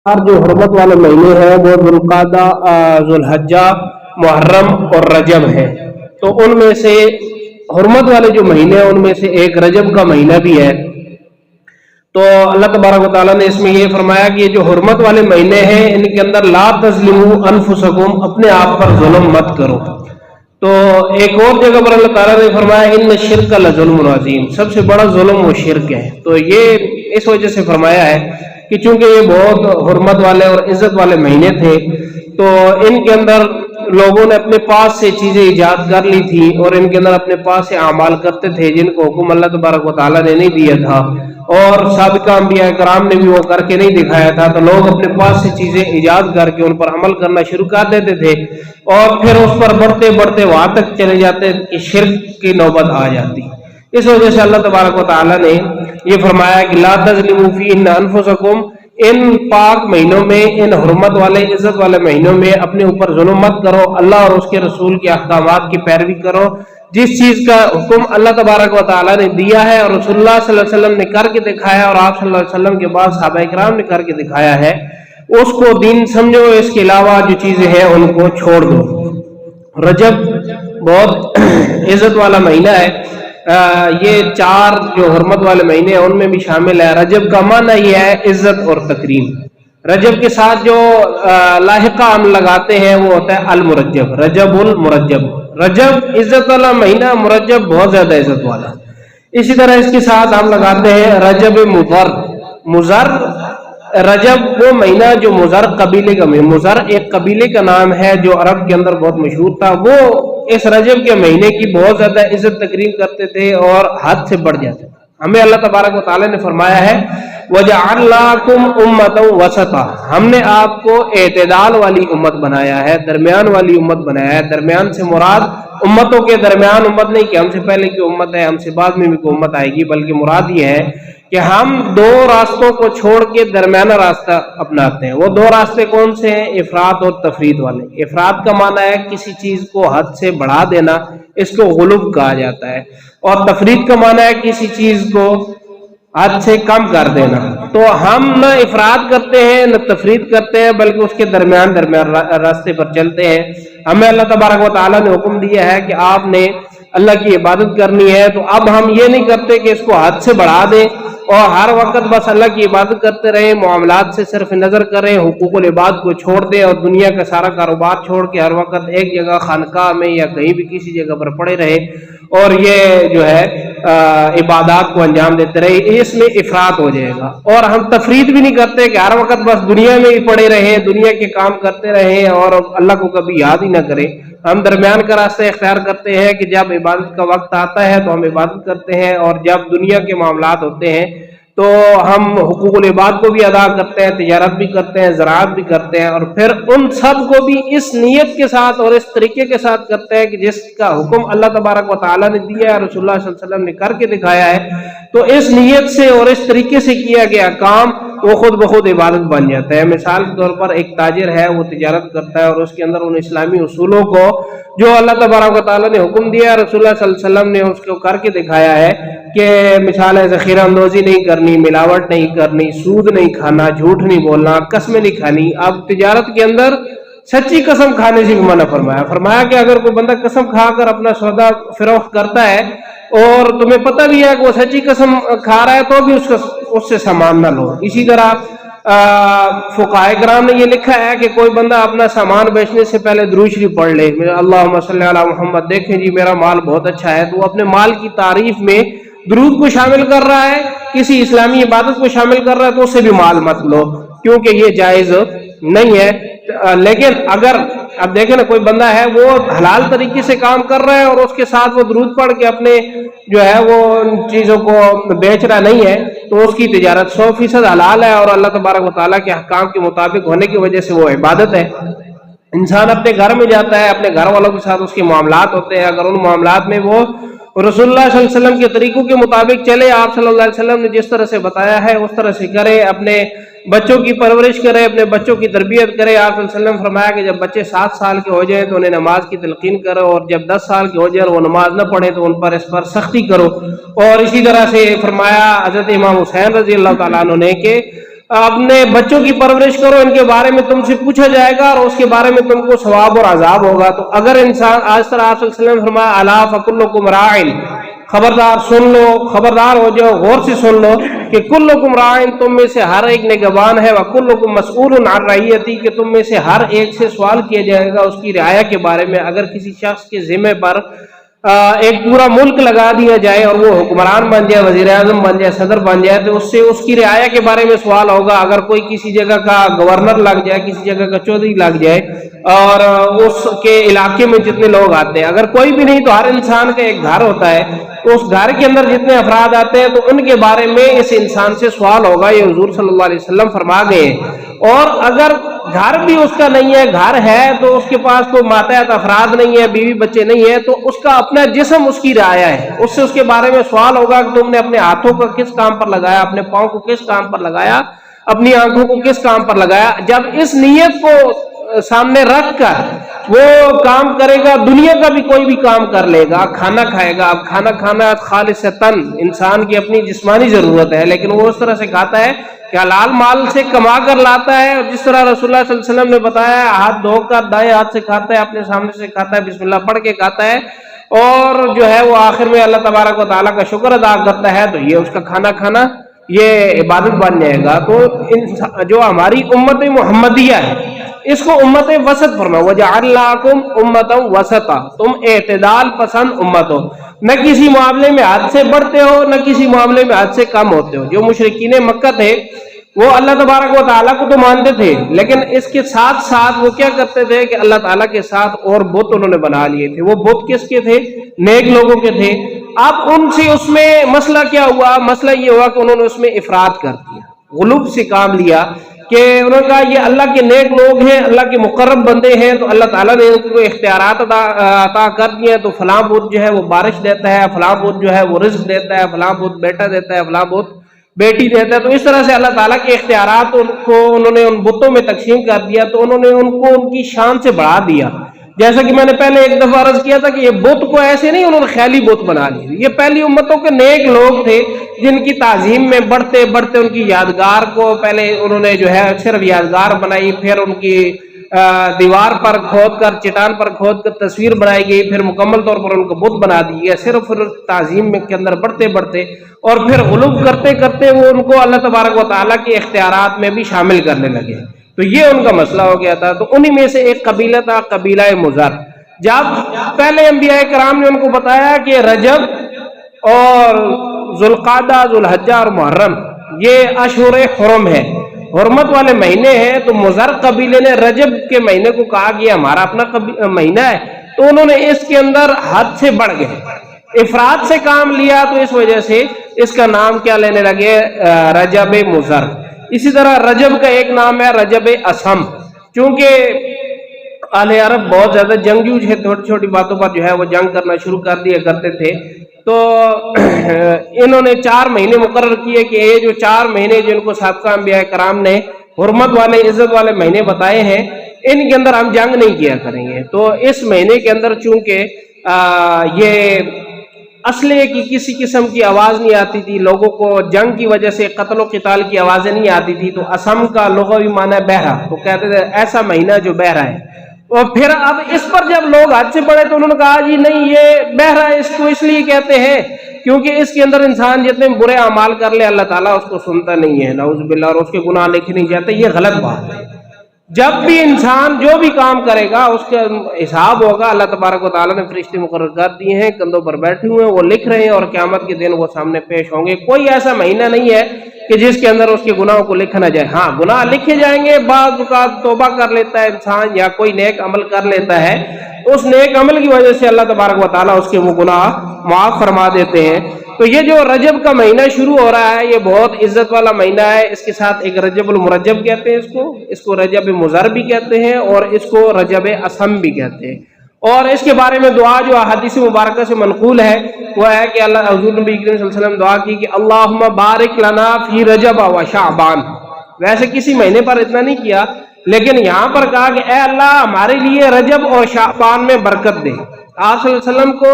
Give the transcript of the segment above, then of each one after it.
اور جو حرمت والے مہینے ہیں وہ ذوالقعدہ، ذوالحجہ، محرم اور رجب ہے۔ تو ان میں سے حرمت والے جو مہینے ہیں ان میں سے ایک رجب کا مہینہ بھی ہے۔ تو اللہ تبارک و تعالیٰ نے اس میں یہ فرمایا کہ یہ جو حرمت والے مہینے ہیں ان کے اندر لا تظلموا انفسکم، اپنے آپ پر ظلم مت کرو۔ تو ایک اور جگہ پر اللہ تعالیٰ نے فرمایا ان الشرک لظلم عظیم، سب سے بڑا ظلم وہ شرک ہے۔ تو یہ اس وجہ سے فرمایا ہے کہ چونکہ یہ بہت حرمت والے اور عزت والے مہینے تھے تو ان کے اندر لوگوں نے اپنے پاس سے چیزیں ایجاد کر لی تھی اور ان کے اندر اپنے پاس سے اعمال کرتے تھے جن کو حکم اللہ تبارک و تعالیٰ نے نہیں دیا تھا، اور سابقہ انبیاء کرام نے بھی وہ کر کے نہیں دکھایا تھا۔ تو لوگ اپنے پاس سے چیزیں ایجاد کر کے ان پر عمل کرنا شروع کر دیتے تھے اور پھر اس پر بڑھتے بڑھتے وہاں تک چلے جاتے کہ شرک کی نوبت آ جاتی۔ اس وجہ سے اللہ تبارک و تعالیٰ نے یہ فرمایا کہ لا تظلموا فیہن انفسکم، ان پاک مہینوں میں، ان حرمت والے عزت والے مہینوں میں اپنے اوپر ظلم مت کرو، اللہ اور اس کے رسول کے احکامات کی پیروی کرو۔ جس چیز کا حکم اللہ تبارک و تعالیٰ نے دیا ہے اور رسول اللہ صلی اللہ علیہ وسلم نے کر کے دکھایا اور آپ صلی اللہ علیہ وسلم کے بعد صحابہ کرام نے کر کے دکھایا ہے، اس کو دین سمجھو، اس کے علاوہ جو چیزیں ہیں ان کو چھوڑ دو۔ رجب بہت عزت والا مہینہ ہے، یہ چار جو حرمت والے مہینے ہیں ان میں بھی شامل ہے۔ رجب کا معنی یہ ہے عزت اور تکریم۔ رجب کے ساتھ جو لاحقہ ہم لگاتے ہیں وہ ہوتا ہے المرجب، رجب المرجب۔ رجب عزت والا مہینہ، مرجب بہت زیادہ عزت والا۔ اسی طرح اس کے ساتھ ہم لگاتے ہیں رجب مضر۔ مضر رجب وہ مہینہ جو مضر قبیلے کا، مضر ایک قبیلے کا نام ہے جو عرب کے اندر بہت مشہور تھا، وہ اس رجب کے مہینے کی بہت زیادہ عزت تکریم کرتے تھے اور حد سے بڑھ جاتے تھے۔ ہمیں اللہ تبارک و تعالیٰ نے فرمایا ہے وَجَعَلْنَاكُمْ أُمَّةً وَسَطًا، ہم نے آپ کو اعتدال والی امت بنایا ہے، درمیان والی امت بنایا ہے۔ درمیان سے مراد امتوں کے درمیان امت نہیں کہ ہم سے پہلے کی امت ہے، ہم سے بعد میں بھی کوئی امت آئے گی، بلکہ مراد یہ ہے کہ ہم دو راستوں کو چھوڑ کے درمیانہ راستہ اپناتے ہیں۔ وہ دو راستے کون سے ہیں؟ افراط اور تفرید والے۔ افراط کا معنی ہے کسی چیز کو حد سے بڑھا دینا، اس کو غلو کہا جاتا ہے، اور تفرید کا معنی ہے کسی چیز کو حد سے کم کر دینا۔ تو ہم نہ افراط کرتے ہیں نہ تفرید کرتے ہیں، بلکہ اس کے درمیان راستے پر چلتے ہیں۔ ہمیں اللہ تبارک و تعالیٰ نے حکم دیا ہے کہ آپ نے اللہ کی عبادت کرنی ہے، تو اب ہم یہ نہیں کرتے کہ اس کو حد سے بڑھا دیں اور ہر وقت بس اللہ کی عبادت کرتے رہیں، معاملات سے صرف نظر کریں، حقوق العباد کو چھوڑ دیں اور دنیا کا سارا کاروبار چھوڑ کے ہر وقت ایک جگہ خانقاہ میں یا کہیں بھی کسی جگہ پر پڑے رہے اور یہ جو ہے عبادات کو انجام دیتے رہے۔ اس میں افراط ہو جائے گا۔ اور ہم تفرید بھی نہیں کرتے کہ ہر وقت بس دنیا میں ہی پڑے رہیں، دنیا کے کام کرتے رہیں اور اللہ کو کبھی یاد ہی نہ کریں۔ ہم درمیان کا راستہ اختیار کرتے ہیں کہ جب عبادت کا وقت آتا ہے تو ہم عبادت کرتے ہیں، اور جب دنیا کے معاملات ہوتے ہیں تو ہم حقوق العباد کو بھی ادا کرتے ہیں، تجارت بھی کرتے ہیں، زراعت بھی کرتے ہیں، اور پھر ان سب کو بھی اس نیت کے ساتھ اور اس طریقے کے ساتھ کرتے ہیں کہ جس کا حکم اللہ تبارک و تعالیٰ نے دیا ہے، رسول اللہ صلی اللہ علیہ وسلم نے کر کے دکھایا ہے۔ تو اس نیت سے اور اس طریقے سے کیا گیا کام وہ خود بخود عبادت بن جاتا ہے۔ مثال کے طور پر ایک تاجر ہے، وہ تجارت کرتا ہے اور اس کے اندر ان اسلامی اصولوں کو جو اللہ تبارک و تعالیٰ نے حکم دیا ہے، رسول اللہ صلی اللہ علیہ وسلم نے اس کو کر کے دکھایا ہے کہ مثال ہے ذخیرہ اندوزی نہیں کرنی، ملاوٹ نہیں کرنی، سود نہیں کھانا، جھوٹ نہیں بولنا، قسمیں نہیں کھانی۔ اب تجارت کے اندر سچی قسم کھانے سے بھی منع فرمایا کہ اگر کوئی بندہ قسم کھا کر اپنا سودا فروخت کرتا ہے اور تمہیں پتہ بھی ہے کہ وہ سچی قسم کھا رہا ہے تو بھی اس سے سامان نہ لو۔ اسی طرح فقہاء کرام نے یہ لکھا ہے کہ کوئی بندہ اپنا سامان بیچنے سے پہلے درود شریف پڑھ لے، اللہم صلی علی محمد، دیکھیں جی میرا مال بہت اچھا ہے، تو وہ اپنے مال کی تعریف میں درود کو شامل کر رہا ہے، کسی اسلامی عبادت کو شامل کر رہا ہے، تو اس سے بھی مال مت لو کیونکہ یہ جائز نہیں ہے۔ لیکن اگر اب دیکھیں نا کوئی بندہ ہے وہ حلال طریقے سے کام کر رہا ہے اور اس کے ساتھ وہ درود پڑھ کے اپنے جو ہے وہ چیزوں کو بیچ رہا نہیں ہے، تو اس کی تجارت 100% حلال ہے اور اللہ تبارک و تعالیٰ کے احکام کے مطابق ہونے کی وجہ سے وہ عبادت ہے۔ انسان اپنے گھر میں جاتا ہے، اپنے گھر والوں کے ساتھ اس کے معاملات ہوتے ہیں، اگر ان معاملات میں وہ رسول اللہ صلی اللہ علیہ وسلم کے طریقوں کے مطابق چلے، آپ صلی اللہ علیہ وسلم نے جس طرح سے بتایا ہے اس طرح سے کرے، اپنے بچوں کی پرورش کرے، اپنے بچوں کی تربیت کرے۔ آپ صلی اللہ علیہ وسلم فرمایا کہ جب بچے 7 سال کے ہو جائیں تو انہیں نماز کی تلقین کرو، اور جب 10 سال کے ہو جائیں اور وہ نماز نہ پڑھیں تو ان پر اس پر سختی کرو۔ اور اسی طرح سے فرمایا حضرت امام حسین رضی اللہ تعالیٰ عنہ نے کہ اپنے بچوں کی پرورش کرو، ان کے بارے میں تم سے پوچھا جائے گا اور اس کے بارے میں تم کو ثواب اور عذاب ہوگا۔ تو اگر انسان آج طرح آپ صلی اللہ علیہ وسلم فرمایا الا فکلکم راعٍ، خبردار سن لو، خبردار ہو جاؤ، غور سے سن لو کہ کلکم راعٍ، تم میں سے ہر ایک نگہبان ہے، وکلکم مسئول عن رعیتی، کہ تم میں سے ہر ایک سے سوال کیا جائے گا اس کی رعایا کے بارے میں۔ اگر کسی شخص کے ذمہ پر ایک پورا ملک لگا دیا جائے اور وہ حکمران بن جائے، وزیر اعظم بن جائے، صدر بن جائے، تو اس سے اس کی رعایا کے بارے میں سوال ہوگا۔ اگر کوئی کسی جگہ کا گورنر لگ جائے، کسی جگہ کا چودھری لگ جائے، اور اس کے علاقے میں جتنے لوگ آتے ہیں، اگر کوئی بھی نہیں تو ہر انسان کا ایک گھر ہوتا ہے، تو اس گھر کے اندر جتنے افراد آتے ہیں تو ان کے بارے میں اس انسان سے سوال ہوگا، یہ حضور صلی اللہ علیہ وسلم فرما گئے۔ اور اگر گھر بھی اس کا نہیں ہے، گھر ہے تو اس کے پاس کوئی ماتحت افراد نہیں ہے، بیوی بچے نہیں ہے، تو اس کا اپنا جسم اس کی رعایا ہے، اس سے اس کے بارے میں سوال ہوگا کہ تم نے اپنے ہاتھوں کو کس کام پر لگایا، اپنے پاؤں کو کس کام پر لگایا، اپنی آنکھوں کو کس کام پر لگایا۔ جب اس نیت کو سامنے رکھ کر وہ کام کرے گا، دنیا کا بھی کوئی بھی کام کر لے گا، کھانا کھائے گا۔ اب کھانا کھانا خالصتاً انسان کی اپنی جسمانی ضرورت ہے، لیکن وہ اس طرح سے کھاتا ہے کہ حلال مال سے کما کر لاتا ہے، اور جس طرح رسول اللہ صلی اللہ علیہ وسلم نے بتایا، ہاتھ دھو کر دائیں ہاتھ سے کھاتا ہے، اپنے سامنے سے کھاتا ہے، بسم اللہ پڑھ کے کھاتا ہے، اور جو ہے وہ آخر میں اللہ تبارک و تعالیٰ کا شکر ادا کرتا ہے، تو یہ اس کا کھانا کھانا یہ عبادت بن جائے گا۔ تو جو ہماری امت محمدیہ ہے، اس کو امت وسط فرمایا، وجعلناکم امۃ وسطا، تم اعتدال پسند امت ہو، نہ کسی معاملے میں حد سے بڑھتے ہو، نہ کسی معاملے میں حد سے کم ہوتے ہو۔ جو مشرکین مکہ تھے وہ اللہ تبارک و تعالیٰ کو تو مانتے تھے، لیکن اس کے ساتھ ساتھ وہ کیا کرتے تھے کہ اللہ تعالیٰ کے ساتھ اور بت انہوں نے بنا لیے تھے۔ وہ بت کس کے تھے؟ نیک لوگوں کے تھے۔ اب ان سے اس میں مسئلہ کیا ہوا؟ مسئلہ یہ ہوا کہ انہوں نے اس میں افراد کر دیا، غلوب سے کام لیا، کہ انہوں نے کہا یہ اللہ کے نیک لوگ ہیں، اللہ کے مقرب بندے ہیں، تو اللہ تعالیٰ نے ان کو اختیارات عطا کر دیے، تو فلاں بت جو ہے وہ بارش دیتا ہے، فلاں بت جو ہے وہ رزق دیتا ہے، فلاں بت بیٹا دیتا ہے، فلاں بت بیٹی دیتا ہے۔ تو اس طرح سے اللہ تعالیٰ کے اختیارات کو انہوں نے ان بتوں میں تقسیم کر دیا، تو انہوں نے ان کو ان کی شان سے بڑھا دیا۔ جیسا کہ میں نے پہلے ایک دفعہ عرض کیا تھا کہ یہ بت کو ایسے نہیں انہوں نے خیالی بت بنا لی، یہ پہلی امتوں کے نیک لوگ تھے جن کی تعظیم میں بڑھتے بڑھتے ان کی یادگار کو پہلے انہوں نے جو ہے صرف یادگار بنائی، پھر ان کی دیوار پر کھود کر، چٹان پر کھود کر تصویر بنائی گئی، پھر مکمل طور پر ان کو بت بنا دی گیا، صرف تعظیم میں کے اندر بڑھتے بڑھتے، اور پھر غلوب کرتے کرتے وہ ان کو اللہ تبارک و تعالیٰ کے اختیارات میں بھی شامل کرنے لگے۔ تو یہ ان کا مسئلہ ہو گیا تھا۔ تو انہی میں سے ایک قبیلہ تھا، قبیلہ مضر۔ جب پہلے انبیاء کرام نے ان کو بتایا کہ رجب اور ذوالقعدہ، ذوالحجہ اور محرم یہ اشہر حرم ہے، حرمت والے مہینے ہیں، تو مضر قبیلے نے رجب کے مہینے کو کہا کہ ہمارا اپنا مہینہ ہے، تو انہوں نے اس کے اندر حد سے بڑھ گئے، افراد سے کام لیا، تو اس وجہ سے اس کا نام کیا لینے لگے؟ رجب مضر۔ اسی طرح رجب کا ایک نام ہے رجب اسم، چونکہ اہل عرب بہت زیادہ جنگجو تھے، چھوٹی چھوٹی باتوں پر جو ہے وہ جنگ کرنا شروع کر دیا کرتے تھے، تو انہوں نے 4 مہینے مقرر کیے کہ یہ جو 4 مہینے جن کو سابقہ انبیاء کرام نے حرمت والے، عزت والے مہینے بتائے ہیں، ان کے اندر ہم جنگ نہیں کیا کریں گے۔ تو اس مہینے کے اندر چونکہ یہ اسلحے کی کسی قسم کی آواز نہیں آتی تھی، لوگوں کو جنگ کی وجہ سے قتل و قتال کی آوازیں نہیں آتی تھی، تو اسم کا لغوی معنی ہے بہرا، تو کہتے تھے ایسا مہینہ جو بہرا ہے۔ اور پھر اب اس پر جب لوگ حد سے بڑھے تو انہوں نے کہا جی نہیں، یہ بہرا ہے، اس کو اس لیے کہتے ہیں کیونکہ اس کے اندر انسان جتنے برے اعمال کر لے اللہ تعالیٰ اس کو سنتا نہیں ہے، نعوذ باللہ، اور اس کے گناہ لکھے نہیں جاتے۔ یہ غلط بات ہے۔ جب بھی انسان جو بھی کام کرے گا اس کا حساب ہوگا، اللہ تبارک و تعالیٰ نے فرشتے مقرر کر دیے ہیں، کندھوں پر بیٹھے ہوئے ہیں، وہ لکھ رہے ہیں، اور قیامت کے دن وہ سامنے پیش ہوں گے۔ کوئی ایسا مہینہ نہیں ہے کہ جس کے اندر اس کے گناہوں کو لکھا نہ جائے۔ ہاں گناہ لکھے جائیں گے، بعض اوقات توبہ کر لیتا ہے انسان یا کوئی نیک عمل کر لیتا ہے، اس نیک عمل کی وجہ سے اللہ تبارک و تعالیٰ اس کے وہ گناہ معاف فرما دیتے ہیں۔ تو یہ جو رجب کا مہینہ شروع ہو رہا ہے یہ بہت عزت والا مہینہ ہے، اس کے ساتھ ایک رجب المرجب کہتے ہیں اس کو رجب مضر بھی کہتے ہیں، اور اس کو رجب اسم بھی کہتے ہیں۔ اور اس کے بارے میں دعا جو احادیث مبارکہ سے منقول ہے وہ ہے کہ اللہ حضور نبی کریم صلی اللہ علیہ وسلم دعا کی کہ اللہم بارک لنا فی رجب و شعبان۔ ویسے کسی مہینے پر اتنا نہیں کیا، لیکن یہاں پر کہا کہ اے اللہ ہمارے لیے رجب اور شعبان میں برکت دے۔ آپ صلی اللہ علیہ وسلم کو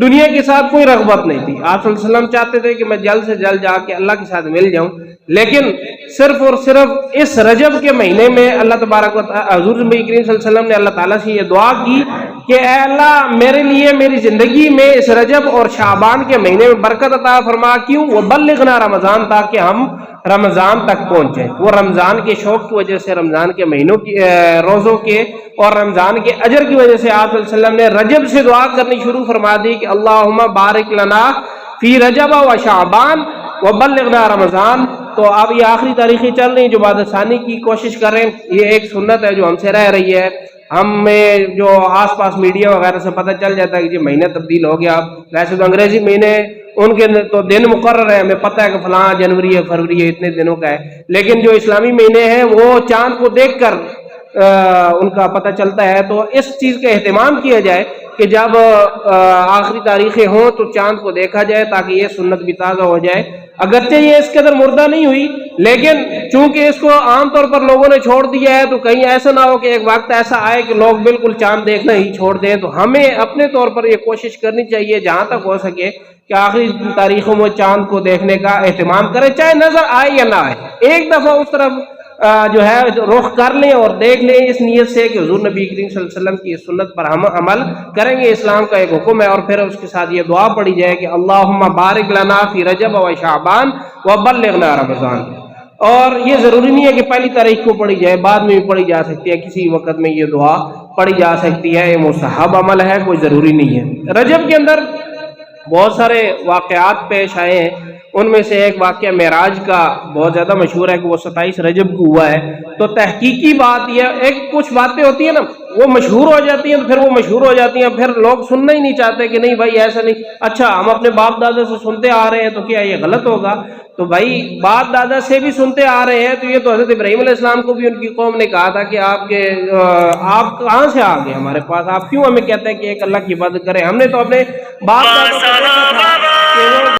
دنیا کے ساتھ کوئی رغبت نہیں تھی. آپ صلی اللہ علیہ وسلم چاہتے تھے کہ میں جلد سے جلد جا کے اللہ کے ساتھ مل جاؤں, لیکن صرف اور صرف اس رجب کے مہینے میں اللہ تبارک و تعالی, حضور نبی کریم صلی اللہ علیہ وسلم نے اللہ تعالیٰ سے یہ دعا کی کہ اے اللہ میرے لیے میری زندگی میں اس رجب اور شعبان کے مہینے میں برکت عطا فرما. کیوں؟ وبلغنا رمضان, تاکہ ہم رمضان تک پہنچے. وہ رمضان کے شوق کی وجہ سے, رمضان کے مہینوں کی روزوں کے اور رمضان کے اجر کی وجہ سے آپ صلی اللہ علیہ وسلم نے رجب سے دعا کرنی شروع فرما دی کہ اللہم بارک لنا فی رجب و شعبان وبلغنا رمضان. تو اب یہ آخری تاریخیں چل رہی ہیں جو بعد ثانی کی کوشش کر رہے ہیں. یہ ایک سنت ہے جو ہم سے رہ رہی ہے. ہمیں جو آس پاس میڈیا وغیرہ سے پتہ چل جاتا ہے کہ یہ مہینہ تبدیل ہو گیا. ویسے تو انگریزی مہینے ان کے تو دن مقرر ہے, ہمیں پتہ ہے کہ فلاں جنوری ہے, فروری ہے, اتنے دنوں کا ہے. لیکن جو اسلامی مہینے ہیں وہ چاند کو دیکھ کر ان کا پتہ چلتا ہے. تو اس چیز کا اہتمام کیا جائے کہ جب آخری تاریخیں ہوں تو چاند کو دیکھا جائے تاکہ یہ سنت بھی تازہ ہو جائے. اگرچہ یہ اس قدر مردہ نہیں ہوئی, لیکن چونکہ اس کو عام طور پر لوگوں نے چھوڑ دیا ہے تو کہیں ایسا نہ ہو کہ ایک وقت ایسا آئے کہ لوگ بالکل چاند دیکھنا ہی چھوڑ دیں. تو ہمیں اپنے طور پر یہ کوشش کرنی چاہیے جہاں تک ہو سکے کہ آخری تاریخوں میں چاند کو دیکھنے کا اہتمام کریں, چاہے نظر آئے یا نہ آئے. ایک دفعہ اس طرف جو ہے رخ کر لیں اور دیکھ لیں اس نیت سے کہ حضور نبی کریم صلی اللہ علیہ وسلم کی اس سنت پر ہم عمل کریں گے. اسلام کا ایک حکم ہے. اور پھر اس کے ساتھ یہ دعا پڑھی جائے کہ اللہم بارک لنا فی رجب و شعبان وبلغنا رمضان. اور یہ ضروری نہیں ہے کہ پہلی تاریخ کو پڑھی جائے, بعد میں بھی پڑھی جا سکتی ہے, کسی وقت میں یہ دعا پڑھی جا سکتی ہے. یہ مستحب عمل ہے, کوئی ضروری نہیں ہے. رجب کے اندر بہت سارے واقعات پیش آئے ہیں. ان میں سے ایک واقعہ معراج کا بہت زیادہ مشہور ہے کہ وہ 27 رجب کو ہوا ہے. تو تحقیقی بات یہ ایک کچھ باتیں ہوتی ہیں نا وہ مشہور ہو جاتی ہیں, تو پھر وہ مشہور ہو جاتی ہیں, پھر لوگ سننا ہی نہیں چاہتے کہ نہیں بھائی ایسا نہیں. اچھا ہم اپنے باپ دادا سے سنتے آ رہے ہیں تو کیا یہ غلط ہوگا؟ تو بھائی باپ دادا سے بھی سنتے آ رہے ہیں تو یہ تو حضرت ابراہیم علیہ السلام کو بھی ان کی قوم نے کہا تھا کہ آپ کہاں سے آ گئے ہمارے پاس, آپ کیوں ہمیں کہتے ہیں کہ ایک اللہ کی عبادت کریں. ہم نے تو اپنے باپ دادا کو دیکھا تھا کہ وہ